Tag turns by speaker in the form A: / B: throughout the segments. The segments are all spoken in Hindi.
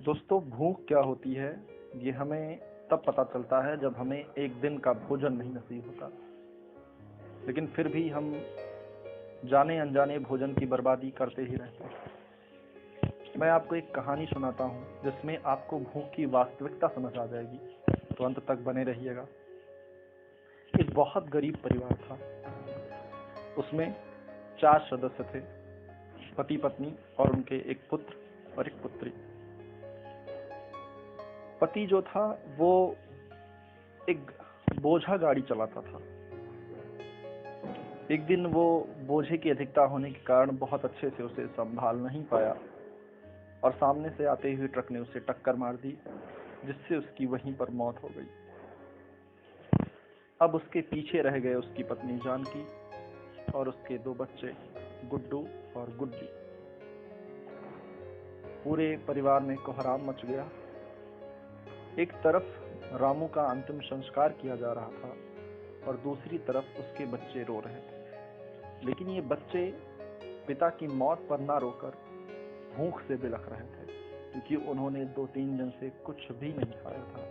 A: दोस्तों, भूख क्या होती है ये हमें तब पता चलता है जब हमें एक दिन का भोजन नहीं नसीब होता। लेकिन फिर भी हम जाने अनजाने भोजन की बर्बादी करते ही रहते हैं। मैं आपको एक कहानी सुनाता हूँ जिसमें आपको भूख की वास्तविकता समझ आ जाएगी, तो अंत तक बने रहिएगा। एक बहुत गरीब परिवार था। उसमें 4 सदस्य थे, पति पत्नी और उनके एक पुत्र और एक पुत्री। पति जो था वो एक बोझा गाड़ी चलाता था। एक दिन वो बोझे की अधिकता होने के कारण बहुत अच्छे से उसे संभाल नहीं पाया और सामने से आते हुए ट्रक ने उसे टक्कर मार दी, जिससे उसकी वहीं पर मौत हो गई। अब उसके पीछे रह गए उसकी पत्नी जानकी और उसके 2 बच्चे गुड्डू और गुड्डी। पूरे परिवार में कोहराम मच गया। एक तरफ रामू का अंतिम संस्कार किया जा रहा था और दूसरी तरफ उसके बच्चे रो रहे थे। लेकिन ये बच्चे पिता की मौत पर ना रोकर भूख से बिलख रहे थे, क्योंकि उन्होंने 2-3 दिन से कुछ भी नहीं खाया था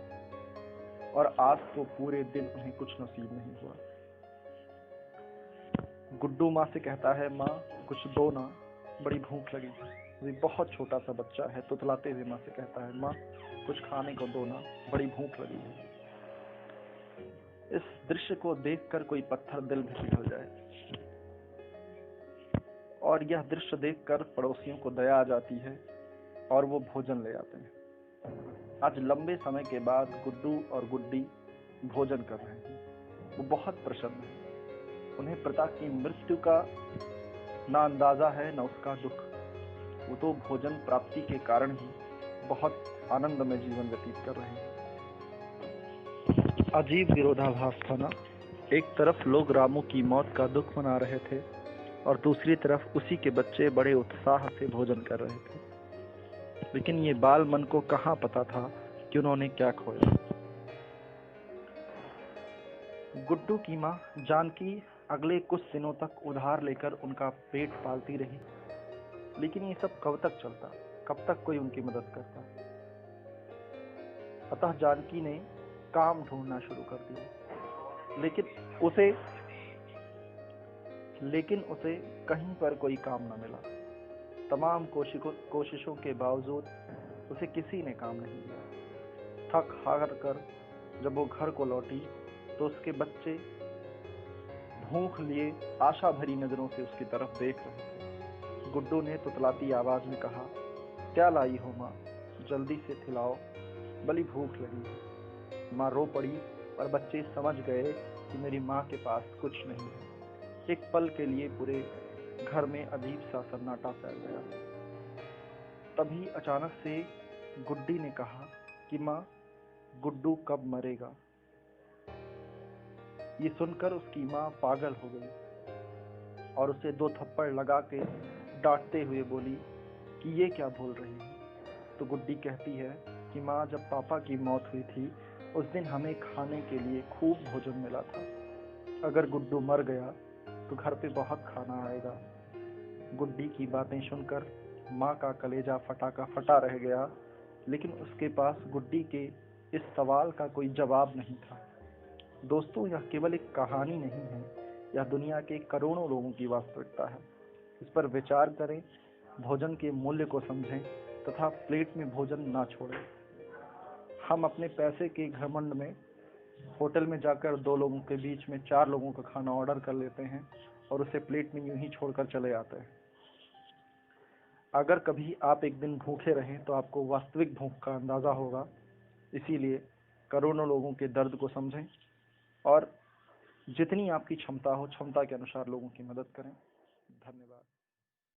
A: और आज तो पूरे दिन उन्हें कुछ नसीब नहीं हुआ। गुड्डू माँ से कहता है, माँ कुछ दो ना, बड़ी भूख लगी है। वो बहुत छोटा सा बच्चा है, तुतलाते हुए माँ से कहता है, माँ कुछ खाने को दो ना, बड़ी भूख लगी है। इस दृश्य को देखकर कोई पत्थर दिल में पिघल जाए। और यह दृश्य देखकर पड़ोसियों को दया आ जाती है और वो भोजन ले आते हैं। आज लंबे समय के बाद गुड्डू और गुड्डी भोजन कर रहे हैं। वो बहुत प्रसन्न है। उन्हें पिता की मृत्यु का ना अंदाजा है ना उसका दुख। वो तो भोजन प्राप्ति के कारण ही बहुत आनंदमय जीवन व्यतीत कर रहे हैं। अजीब विरोधाभास था ना। एक तरफ लोग रामू की मौत का दुख मना रहे थे और दूसरी तरफ उसी के बच्चे बड़े उत्साह से भोजन कर रहे थे। लेकिन ये बाल मन को कहाँ पता था कि उन्होंने क्या खोया। गुड्डू की माँ जानकी अगले कुछ दिनों तक उधार लेकर उनका पेट पालती रही। लेकिन ये सब कब तक चलता, कब तक कोई उनकी मदद करता। अतः जानकी ने काम ढूंढना शुरू कर दिया। लेकिन उसे कहीं पर कोई काम न मिला। तमाम कोशिशों के बावजूद उसे किसी ने काम नहीं दिया। थक हार कर जब वो घर को लौटी तो उसके बच्चे भूख लिए आशा भरी नजरों से उसकी तरफ देख रहे थे। गुड्डू ने तुतलाती आवाज में कहा, क्या लाई हो माँ, जल्दी से खिलाओ, बड़ी भूख लगी है। माँ रो पड़ी और बच्चे समझ गए कि मेरी माँ के पास कुछ नहीं है। एक पल के लिए पूरे घर में अजीब सा सन्नाटा फैल गया। तभी अचानक से गुड्डी ने कहा कि माँ, गुड्डू कब मरेगा। ये सुनकर उसकी माँ पागल हो गई और उसे 2 थप्पड़ लगा के डांटते हुए बोली कि ये क्या बोल रही है। तो गुड्डी कहती है कि माँ, जब पापा की मौत हुई थी उस दिन हमें खाने के लिए खूब भोजन मिला था। अगर गुड्डू मर गया तो घर पे बहुत खाना आएगा। गुड्डी की बातें सुनकर माँ का कलेजा फटा का फटा रह गया। लेकिन उसके पास गुड्डी के इस सवाल का कोई जवाब नहीं था। दोस्तों, यह केवल एक कहानी नहीं है, यह दुनिया के करोड़ों लोगों की वास्तविकता है। इस पर विचार करें, भोजन के मूल्य को समझें तथा प्लेट में भोजन ना छोड़ें। हम अपने पैसे के घमंड में होटल में जाकर 2 लोगों के बीच में 4 लोगों का खाना ऑर्डर कर लेते हैं और उसे प्लेट में यूं ही छोड़कर चले आते हैं। अगर कभी आप एक दिन भूखे रहें तो आपको वास्तविक भूख का अंदाजा होगा। इसीलिए करोड़ों लोगों के दर्द को समझें और जितनी आपकी क्षमता हो, क्षमता के अनुसार लोगों की मदद करें। धन्यवाद।